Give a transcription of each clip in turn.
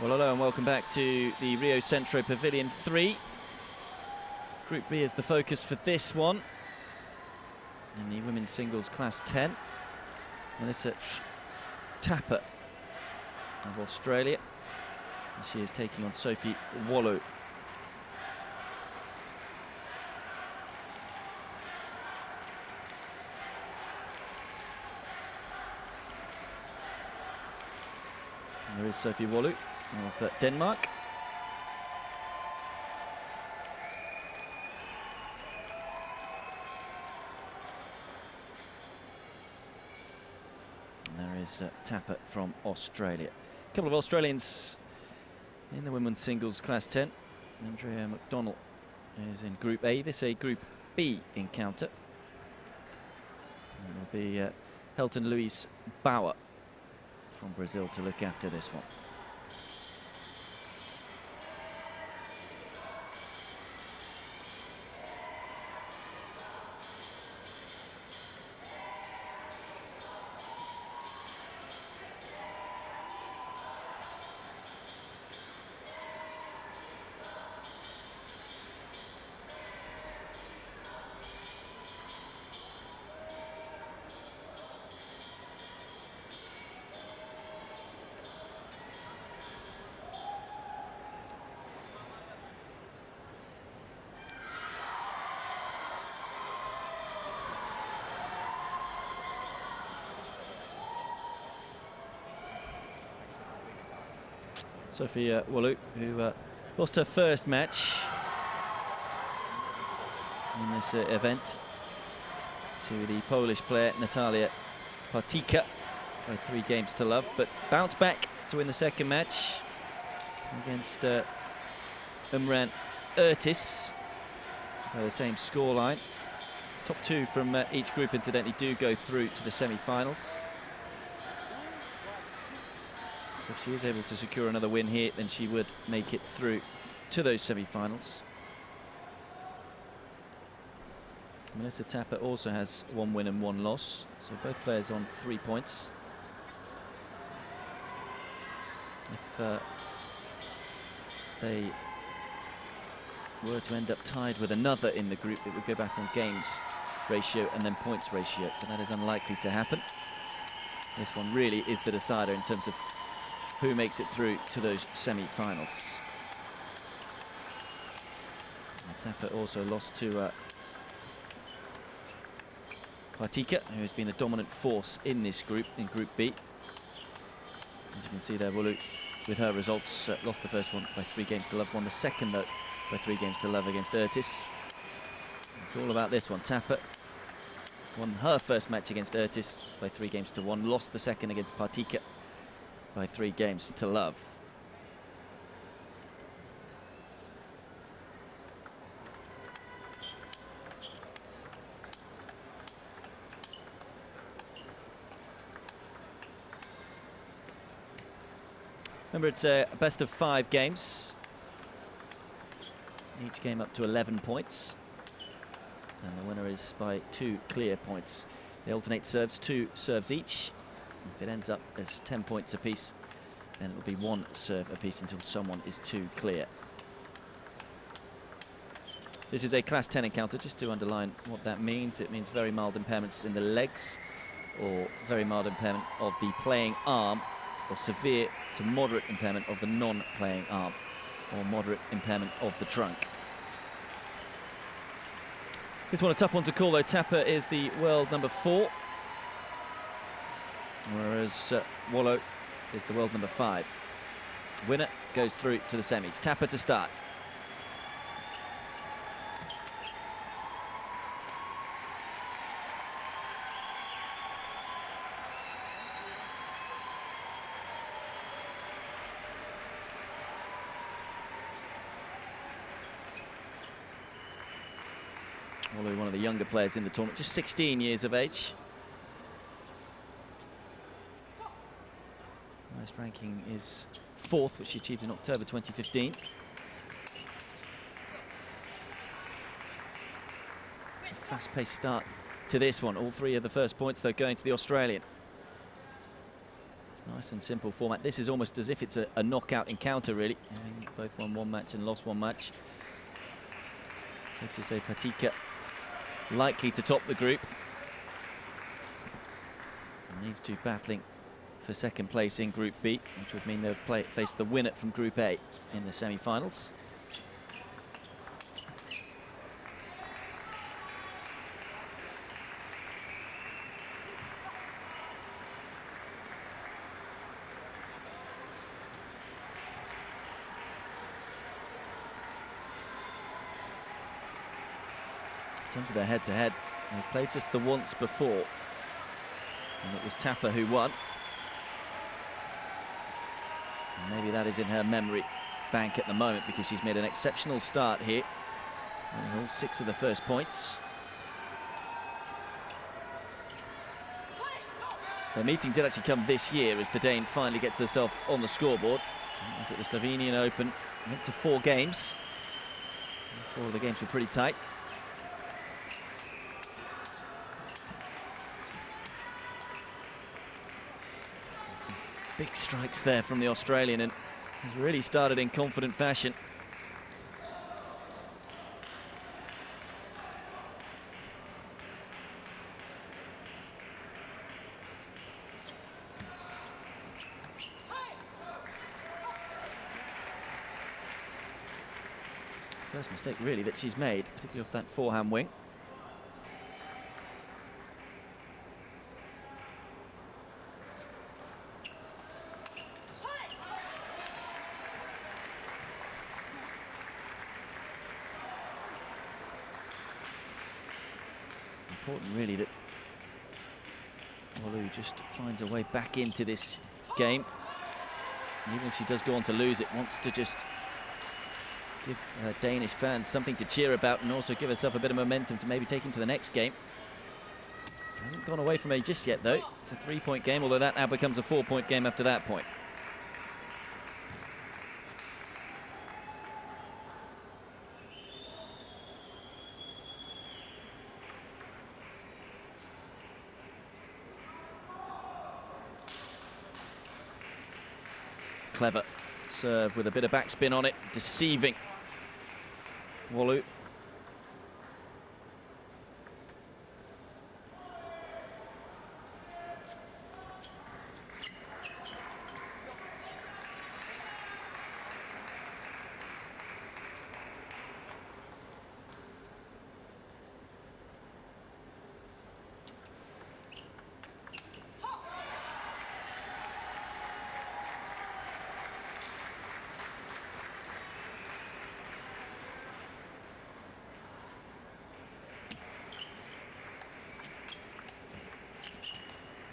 Well, hello and welcome back to the Rio Centro Pavilion 3. Group B is the focus for this one. In the women's singles class 10. Melissa Tapper of Australia. And she is taking on Sophie Walloe. And there is Sophie Walloe of Denmark. And there is Tapper from Australia. A couple of Australians in the women's singles class 10. Andrea McDonnell is in Group A. This is a Group B encounter. And it'll be Helton Luis Bauer from Brazil to look after this one. Sophie Walloe, who lost her first match in this event to the Polish player Natalia Partyka by 3 games to love, but bounced back to win the second match against Umran Ertis by the same scoreline. Top 2 from each group, incidentally, do go through to the semi-finals. So if she is able to secure another win here, then she would make it through to those semi-finals. Melissa Tapper also has 1 win and 1 loss, so both players on 3 points. If they were to end up tied with another in the group, it would go back on games ratio and then points ratio, but that is unlikely to happen. This one really is the decider in terms of who makes it through to those semi-finals. Tapper also lost to Partyka, who has been the dominant force in this group, in Group B. As you can see there, Walloe, with her results, lost the first one by 3 games to love, won the second, though, by 3 games to love against Ertis. It's all about this one. Tapper won her first match against Ertis by 3 games to 1, lost the second against Partyka by 3 games to love. Remember, it's a best of 5 games. Each game up to 11 points. And the winner is by 2 clear points. They alternate serves, 2 serves each. If it ends up as 10 points apiece, then it will be 1 serve apiece until someone is 2 clear. This is a class 10 encounter, just to underline what that means. It means very mild impairments in the legs, or very mild impairment of the playing arm, or severe to moderate impairment of the non-playing arm, or moderate impairment of the trunk. This one a tough one to call, though. Tapper is the world number 4. Whereas Walloe is the world number 5. Winner goes through to the semis. Tapper to start. Walloe, one of the younger players in the tournament, just 16 years of age. Highest ranking is 4th, which she achieved in October 2015. It's a fast-paced start to this one. All 3 of the first points, though, going to the Australian. It's nice and simple format. This is almost as if it's a knockout encounter, really. Having both won one match and lost one match. Safe to say Patika likely to top the group. And these two battling for second place in Group B, which would mean they'll face the winner from Group A in the semi-finals. In terms of their head-to-head, they played just the once before, and it was Tapper who won. And maybe that is in her memory bank at the moment, because she's made an exceptional start here, winning all 6 of the first points. The meeting did actually come this year as the Dane finally gets herself on the scoreboard. It was at the Slovenian Open, went to 4 games. 4 of the games were pretty tight. Big strikes there from the Australian, and has really started in confident fashion. First mistake really that she's made, particularly off that forehand wing. Important really that Walloe just finds a way back into this game. And even if she does go on to lose it, wants to just give Danish fans something to cheer about, and also give herself a bit of momentum to maybe take into the next game. Hasn't gone away from her just yet though. It's a 3-point game, although that now becomes a 4-point game after that point. Clever serve with a bit of backspin on it, deceiving Walloe.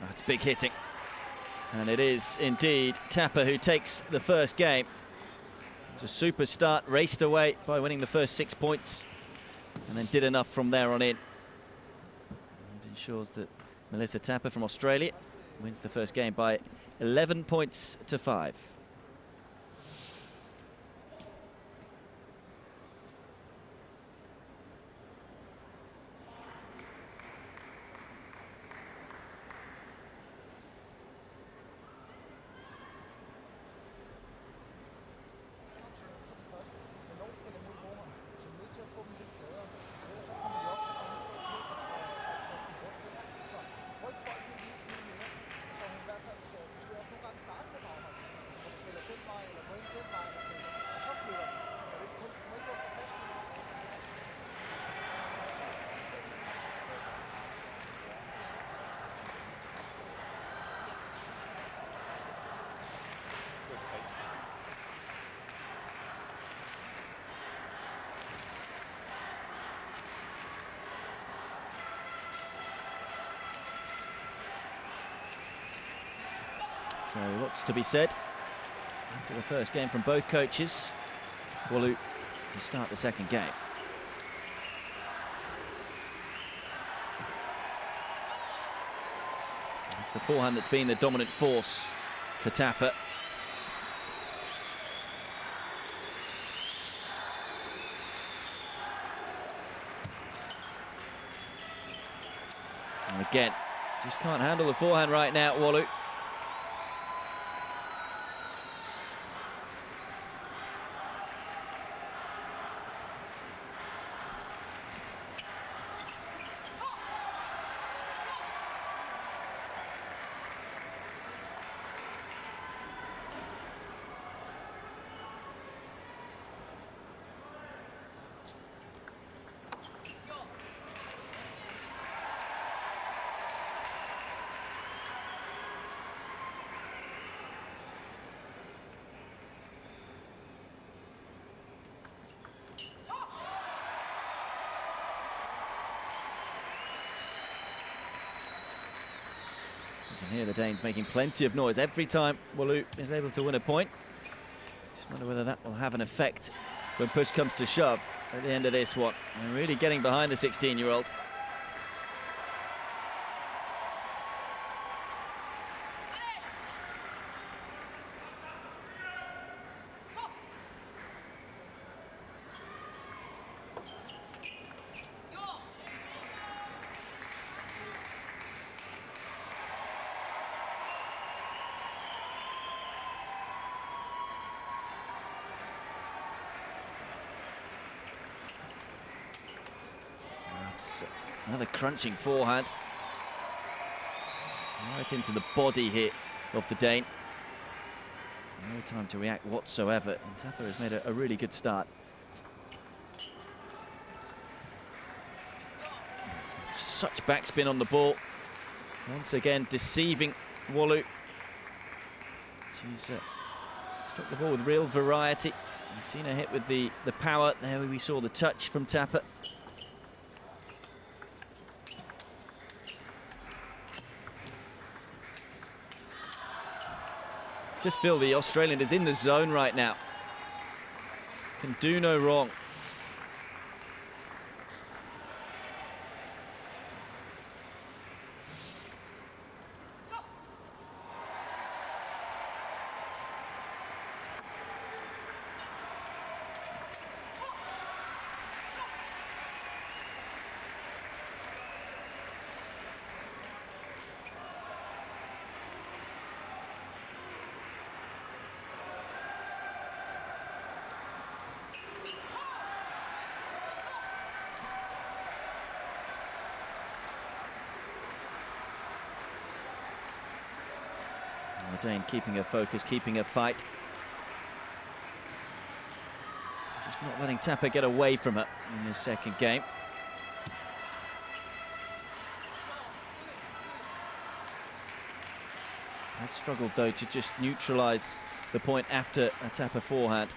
That's big hitting. And it is indeed Tapper who takes the first game. It's a super start, raced away by winning the first 6 points, and then did enough from there on in. And ensures that Melissa Tapper from Australia wins the first game by 11 points to 5. So lots to be said after the first game from both coaches. Walloe to start the second game. It's the forehand that's been the dominant force for Tapper. And again, just can't handle the forehand right now, Walloe. You can hear the Danes making plenty of noise every time Walloe is able to win a point. Just wonder whether that will have an effect when push comes to shove at the end of this one. And really getting behind the 16-year-old. That's another crunching forehand. Right into the body here of the Dane. No time to react whatsoever, and Tapper has made a really good start. Such backspin on the ball. Once again, deceiving Walloe. She's struck the ball with real variety. We've seen her hit with the power. There we saw the touch from Tapper. Just feel the Australian is in the zone right now. Can do no wrong. Dane keeping her focus, keeping her fight. Just not letting Tapper get away from her in this second game. Has struggled though to just neutralise the point after a Tapper forehand.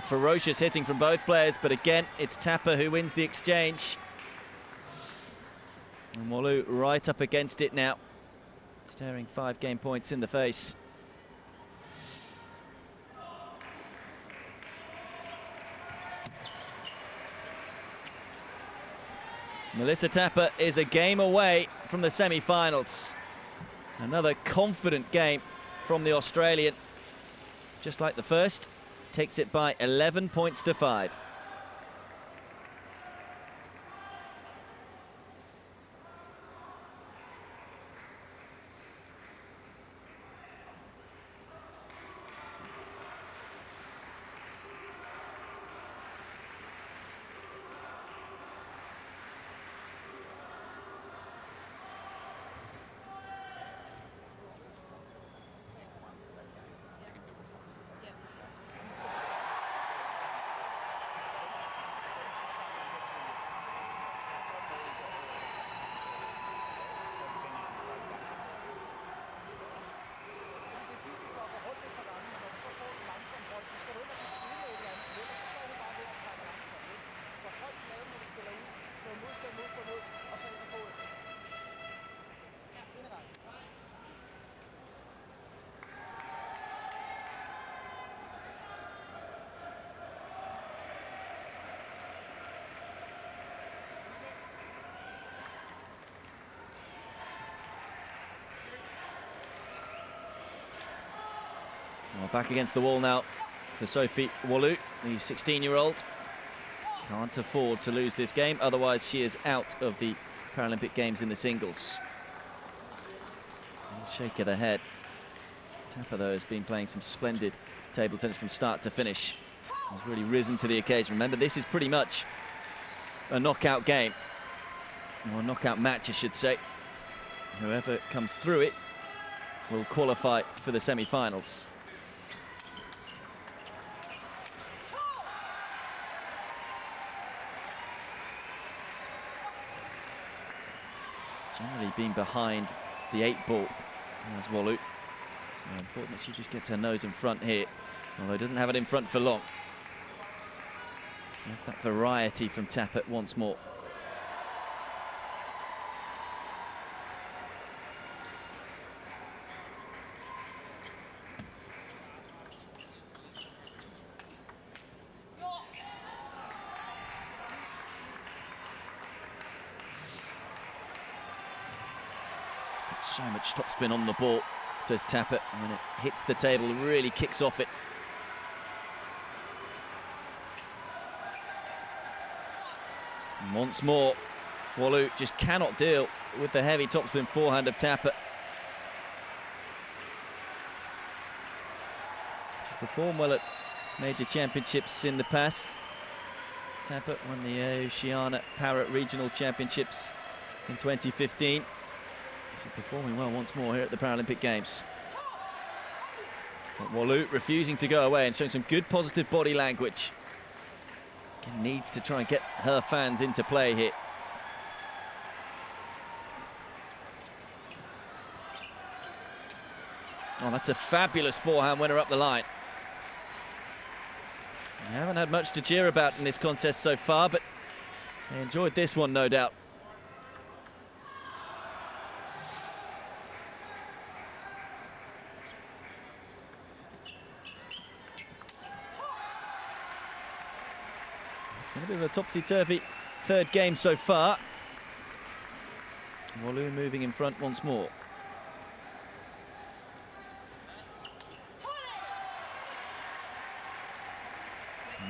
Ferocious hitting from both players, but again, it's Tapper who wins the exchange. And Walloe right up against it now, staring 5 game points in the face. Melissa Tapper is a game away from the semi-finals. Another confident game from the Australian, just like the first. Takes it by 11 points to 5. Well, back against the wall now for Sophie Walloe, the 16-year-old. Can't afford to lose this game, otherwise she is out of the Paralympic Games in the singles. Shake of the head. Tapper, though, has been playing some splendid table tennis from start to finish. Has really risen to the occasion. Remember, this is pretty much a knockout game, or a knockout match, I should say. Whoever comes through it will qualify for the semi-finals. Really been behind the 8 ball as Walloe. So important that she just gets her nose in front here, although doesn't have it in front for long. There's that variety from Tappert once more. So much topspin on the ball, does Tappert, and when it hits the table, really kicks off it. And once more, Walloe just cannot deal with the heavy topspin forehand of Tappert. She's performed well at major championships in the past. Tappert won the Oceania Para Regional Championships in 2015. She's performing well once more here at the Paralympic Games. But Walloe refusing to go away and showing some good positive body language. Again, needs to try and get her fans into play here. Oh, that's a fabulous forehand winner up the line. They haven't had much to cheer about in this contest so far, but they enjoyed this one, no doubt. It's been a bit of a topsy-turvy third game so far. Walloe moving in front once more.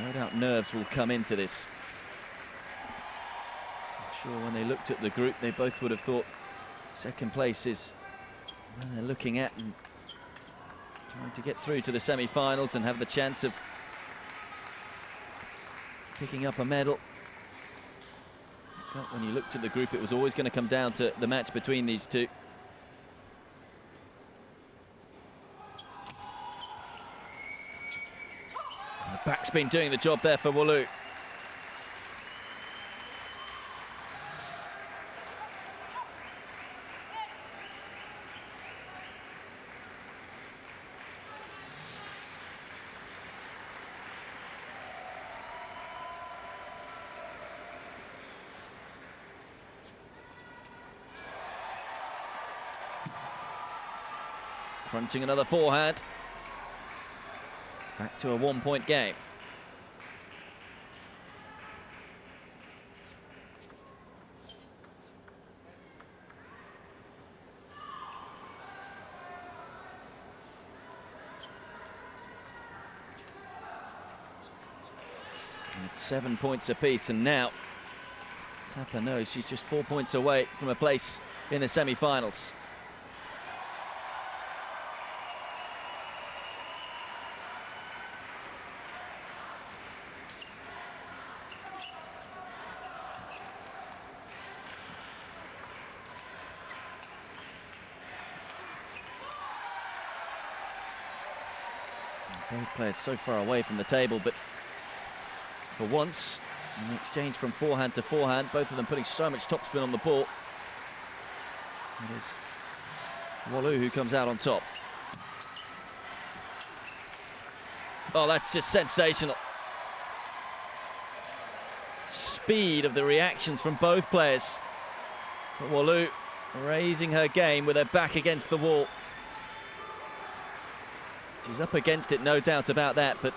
No doubt nerves will come into this. I'm sure when they looked at the group, they both would have thought second place is where they're looking at and trying to get through to the semi-finals and have the chance of picking up a medal. I felt when you looked at the group, it was always going to come down to the match between these two. And the backspin doing the job there for Walloe. Crunching another forehand. Back to a one-point game. And it's 7 points apiece, and now Tappert knows she's just 4 points away from a place in the semi-finals. Both players so far away from the table, but for once, in the exchange from forehand to forehand, both of them putting so much topspin on the ball. It is Walloe who comes out on top. Oh, that's just sensational. Speed of the reactions from both players. But Walloe raising her game with her back against the wall. She's up against it, no doubt about that, but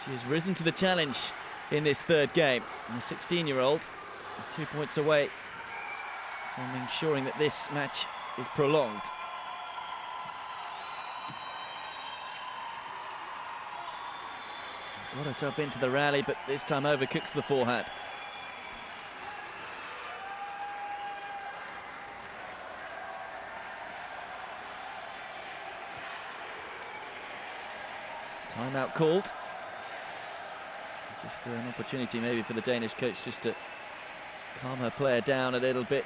she has risen to the challenge in this third game. And the 16-year-old is 2 points away from ensuring that this match is prolonged. Got herself into the rally, but this time overcooks the forehand. Timeout called. Just an opportunity maybe for the Danish coach just to calm her player down a little bit.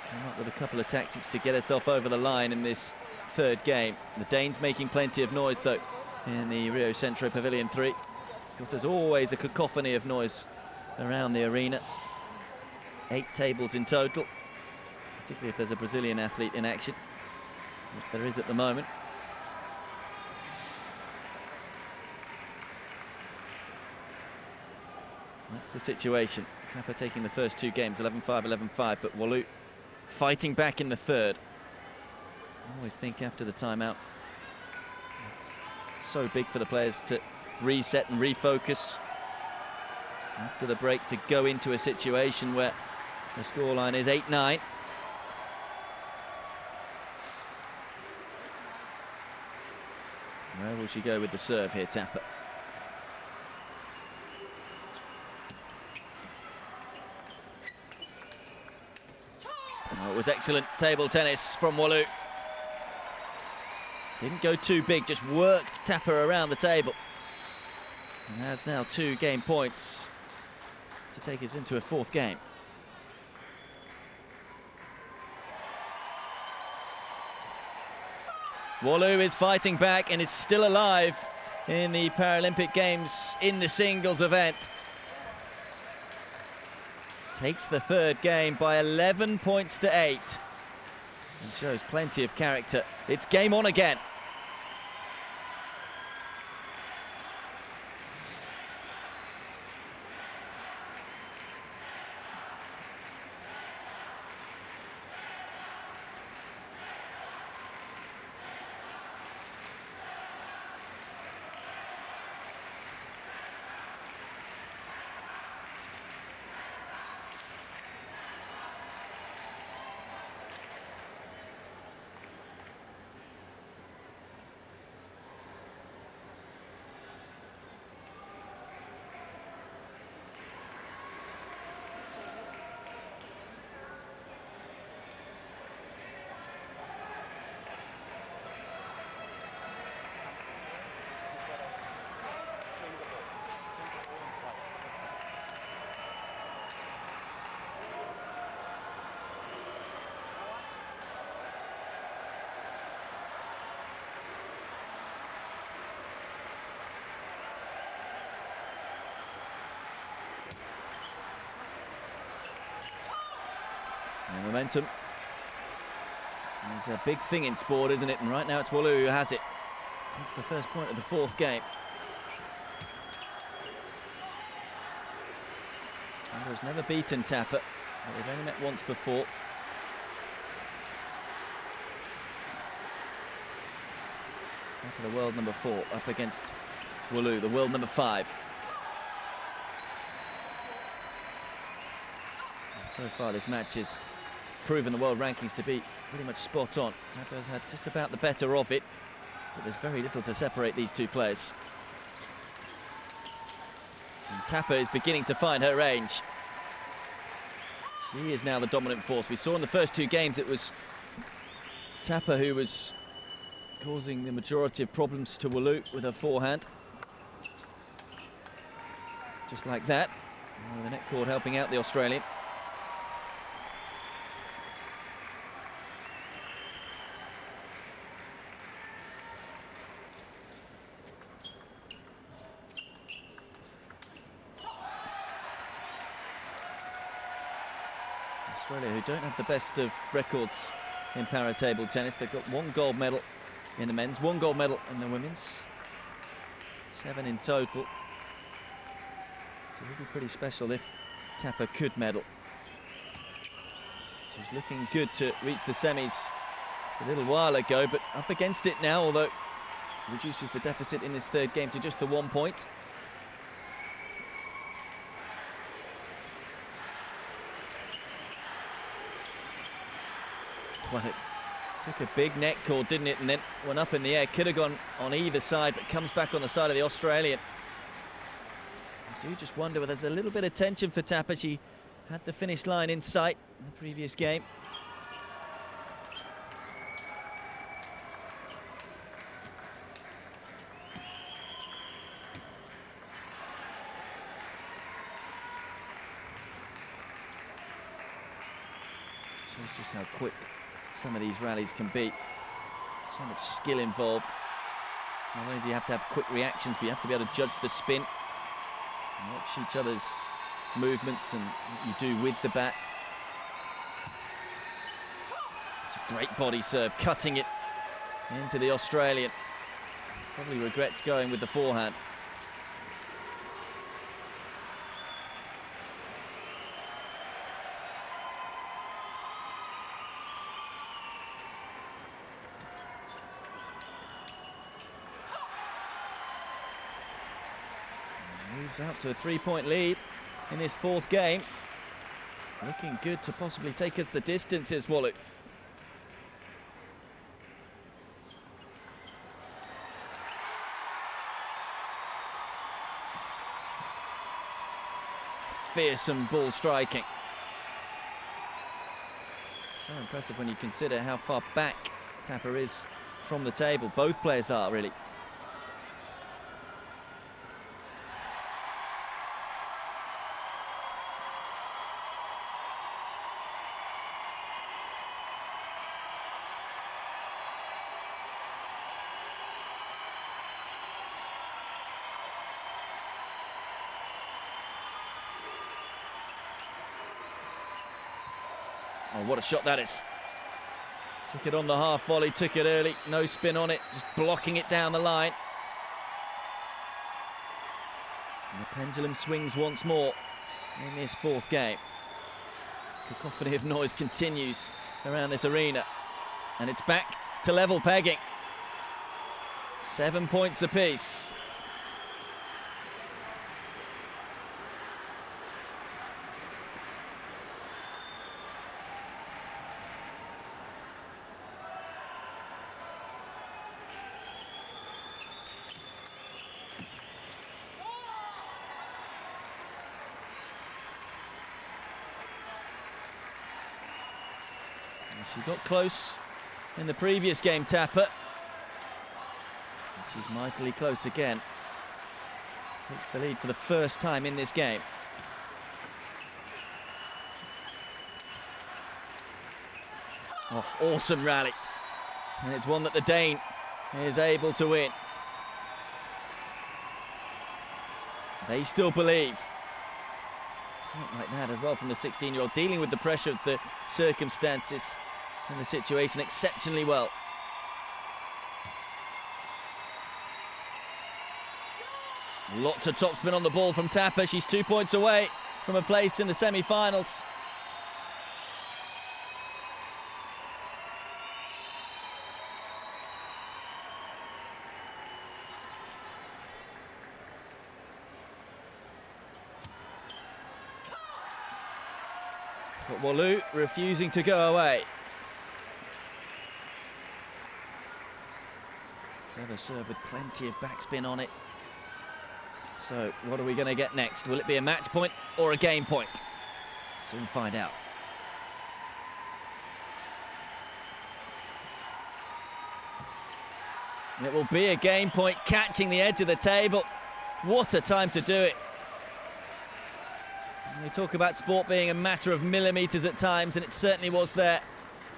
Come up with a couple of tactics to get herself over the line in this third game. The Danes making plenty of noise though in the Rio Centro Pavilion 3. Of course, there's always a cacophony of noise around the arena. 8 tables in total. particularly if there's a Brazilian athlete in action, which there is at the moment. That's the situation. Tapper taking the first two games, 11-5, 11-5, but Walloe fighting back in the third. I always think after the timeout, it's so big for the players to reset and refocus after the break to go into a situation where the scoreline is 8-9. Where will she go with the serve here, Tapper? Oh, it was excellent table tennis from Walloe. Didn't go too big, just worked Tapper around the table. And has now 2 game points to take us into a 4th game. Walloe is fighting back and is still alive in the Paralympic Games in the singles event. Takes the 3rd game by 11 points to 8. And shows plenty of character. It's game on again. And momentum is a big thing in sport, isn't it? And right now it's Walloe who has it. That's the first point of the 4th game. Walloe's never beaten Tapper, but they've only met once before. Tapper, the world number 4, up against Walloe, the world number 5. And so far this match has proven the world rankings to be pretty much spot on. Tapper's had just about the better of it, but there's very little to separate these two players. And Tapper is beginning to find her range. She is now the dominant force. We saw in the first 2 games it was Tapper who was causing the majority of problems to Walloe with her forehand. Just like that. And the net cord helping out the Australian. Australia, who don't have the best of records in para table tennis. They've got 1 gold medal in the men's, 1 gold medal in the women's, 7 in total. So it would be pretty special if Tapper could medal. She was looking good to reach the semis a little while ago, but up against it now, although reduces the deficit in this 3rd game to just the 1 point. Well, it took a big net cord, didn't it? And then went up in the air. Could have gone on either side, but comes back on the side of the Australian. I do just wonder whether there's a little bit of tension for Tapper. She had the finish line in sight in the previous game. Shows just how quick some of these rallies can be. So much skill involved. Not only do you have to have quick reactions, but you have to be able to judge the spin and watch each other's movements and what you do with the bat. It's a great body serve, cutting it into the Australian. Probably regrets going with the forehand. Moves out to a 3-point lead in this fourth game. Looking good to possibly take us the distance is Walloe. Fearsome ball striking. So impressive when you consider how far back Tapper is from the table. Both players are, really. Oh, what a shot that is. Took it on the half volley, took it early, no spin on it, just blocking it down the line. And the pendulum swings once more in this fourth game. Cacophony of noise continues around this arena. And it's back to level pegging. 7 points apiece. She got close in the previous game, Tapper. She's mightily close again. Takes the lead for the first time in this game. Oh, awesome rally. And it's one that the Dane is able to win. They still believe. Not like that as well from the 16-year-old, dealing with the pressure of the circumstances and the situation exceptionally well. Lots of topspin on the ball from Tapper. She's 2 points away from a place in the semi-finals. But Walloe refusing to go away. Clever serve with plenty of backspin on it. So what are we going to get next? Will it be a match point or a game point? Soon find out. It will be a game point, catching the edge of the table. What a time to do it. And they talk about sport being a matter of millimetres at times, and it certainly was there.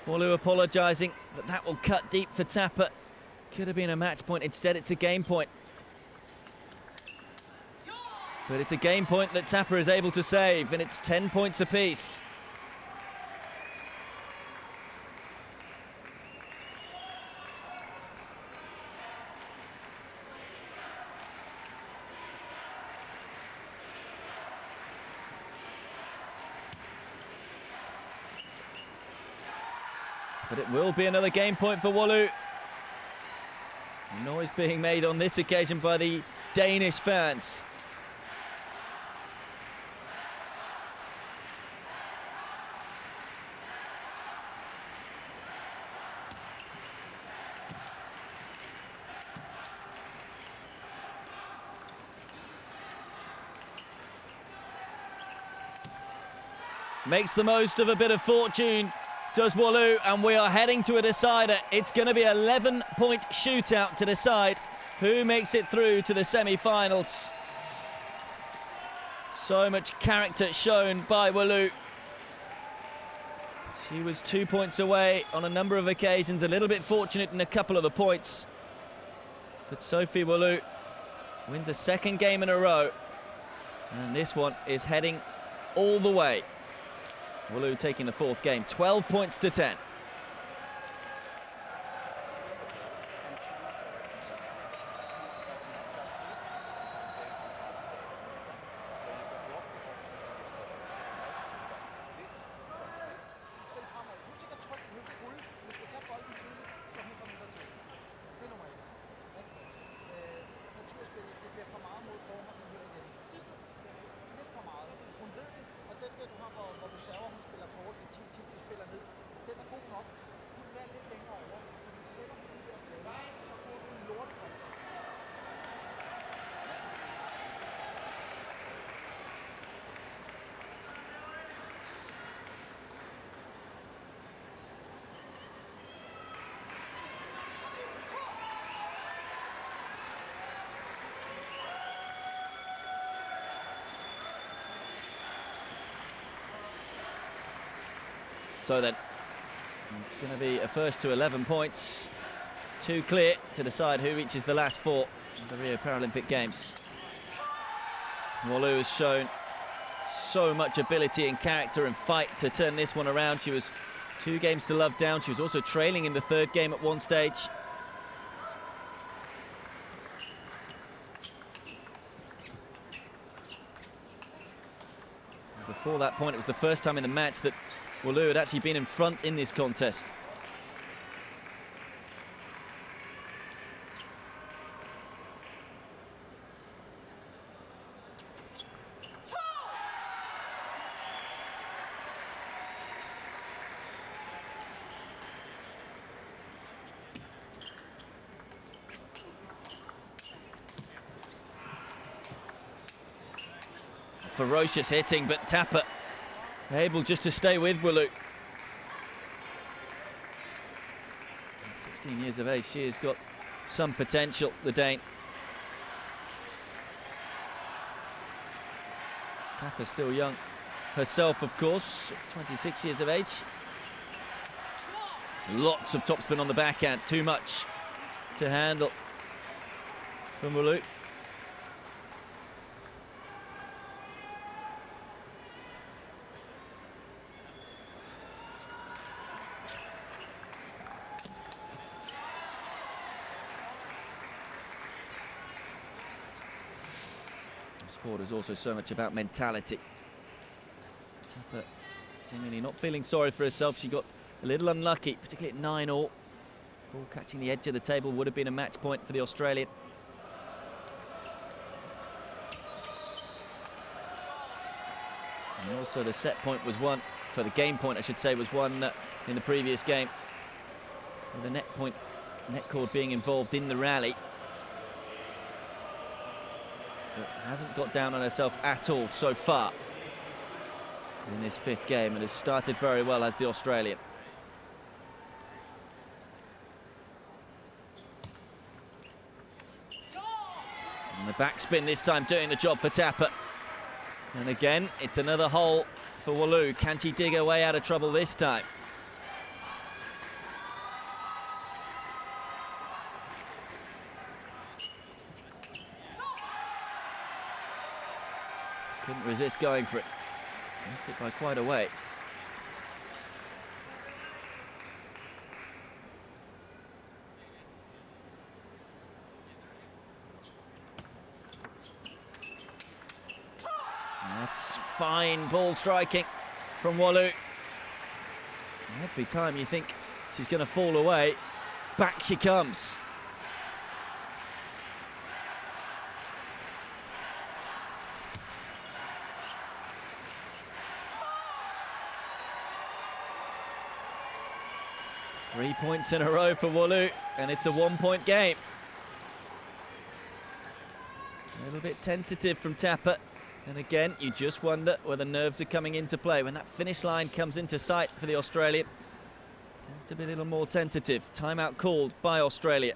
Walloe apologising, but that will cut deep for Tapper. Could have been a match point. Instead, it's a game point. But it's a game point that Tapper is able to save, and it's 10 points apiece. But it will be another game point for Walloe. Noise being made on this occasion by the Danish fans. Makes the most of a bit of fortune, does Walloe, and we are heading to a decider. It's going to be an 11-point shootout to decide who makes it through to the semi-finals. So much character shown by Walloe. She was 2 points away on a number of occasions, a little bit fortunate in a couple of the points. But Sophie Walloe wins a second game in a row, and this one is heading all the way. Walloe taking the fourth game, 12 points to 10. So then, it's going to be a first to 11 points. Too clear to decide who reaches the last 4 of the Rio Paralympic Games. Walloe has shown so much ability and character and fight to turn this one around. She was 2 games to love down. She was also trailing in the 3rd game at one stage. And before that point, it was the first time in the match that Walloe had actually been in front in this contest. Ferocious hitting, but Tapper able just to stay with Walloe. 16 years of age, she has got some potential, the Dane. Tapper still young herself, of course, 26 years of age. Lots of topspin on the backhand, too much to handle from Walloe. Sport is also so much about mentality. Tapper seemingly not feeling sorry for herself. She got a little unlucky, particularly at 9-all. Ball catching the edge of the table would have been a match point for the Australian. And also the set point was won, so the game point I should say was won in the previous game, with the net cord being involved in the rally. But hasn't got down on herself at all so far in this 5th game, and has started very well as the Australian. And the backspin this time doing the job for Tapper. And again, it's another hole for Walloe. Can she dig her way out of trouble this time? Couldn't resist going for it. Missed it by quite a way. That's fine ball striking from Walloe. Every time you think she's going to fall away, back she comes. Three points in a row for Walloe, and it's a 1-point game. A little bit tentative from Tapper. And again, you just wonder whether nerves are coming into play. When that finish line comes into sight for the Australian, tends to be a little more tentative. Timeout called by Australia.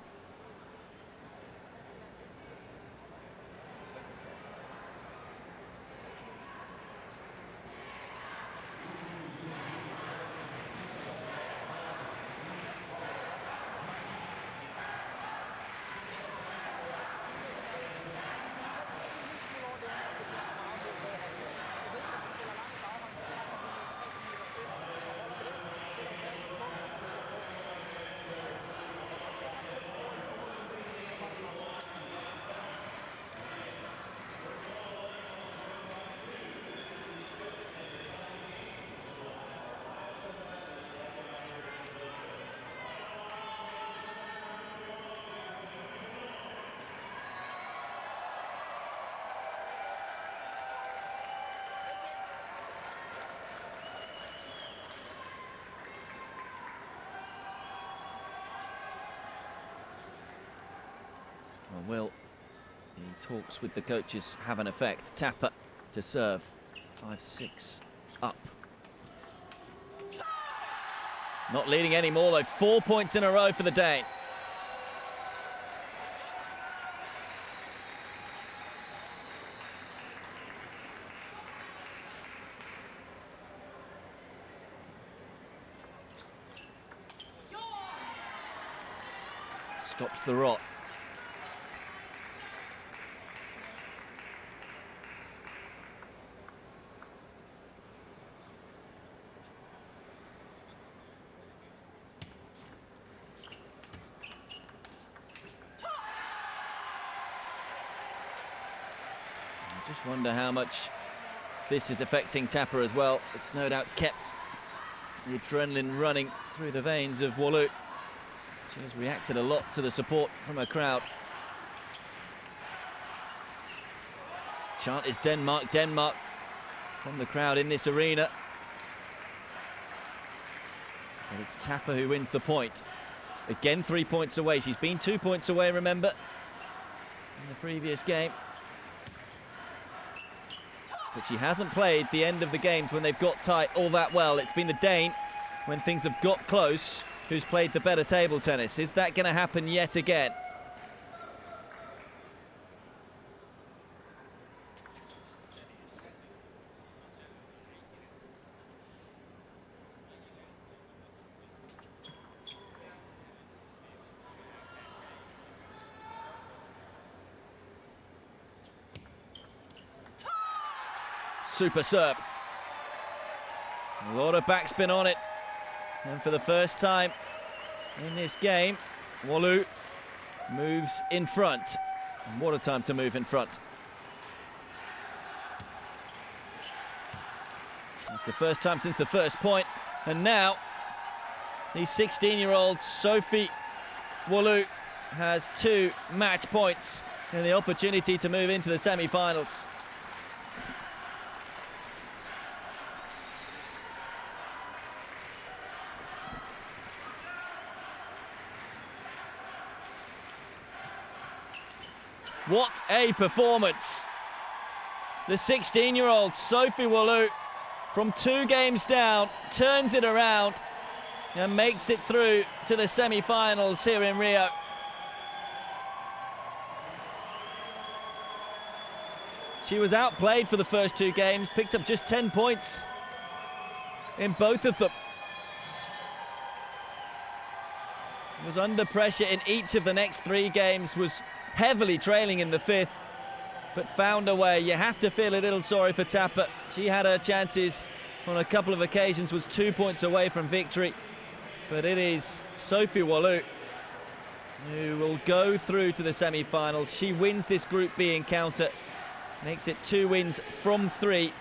Well, will the talks with the coaches have an effect? Tapper to serve. 5-6 up. Not leading anymore though. 4 points in a row for the Dane. Stops the rot. I just wonder how much this is affecting Tapper as well. It's no doubt kept the adrenaline running through the veins of Walloe. She has reacted a lot to the support from her crowd. Chant is Denmark, Denmark from the crowd in this arena. But it's Tapper who wins the point. Again, 3 points away. She's been 2 points away, remember, in the previous game. But she hasn't played the end of the games when they've got tight all that well. It's been the Dane, when things have got close, who's played the better table tennis. Is that going to happen yet again? Super serve. A lot of backspin on it. And for the first time in this game, Walloe moves in front. And what a time to move in front. It's the first time since the first point. And now, the 16-year-old Sophie Walloe has 2 match points and the opportunity to move into the semi-finals. What a performance. The 16-year-old Sophie Walloe, from 2 games down, turns it around and makes it through to the semi-finals here in Rio. She was outplayed for the first 2 games, picked up just 10 points in both of them. Was under pressure in each of the next 3 games, was heavily trailing in the 5th, but found a way. You have to feel a little sorry for Tapper. She had her chances on a couple of occasions, was 2 points away from victory, but it is Sophie Walloe who will go through to the semi-finals. She wins this Group B encounter, makes it 2 wins from 3.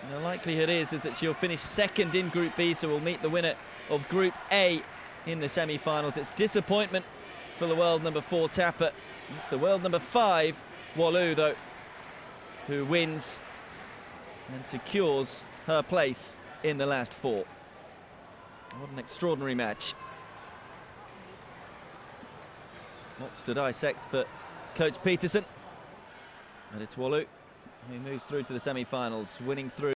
And the likelihood is that she'll finish 2nd in Group B, so we'll meet the winner of Group A in the semi-finals. It's disappointment for the world number 4 Tapper. It's the world number 5 Walloe, though, who wins and secures her place in the last 4. What an extraordinary match. Lots to dissect for Coach Peterson. And it's Walloe who moves through to the semi-finals, winning through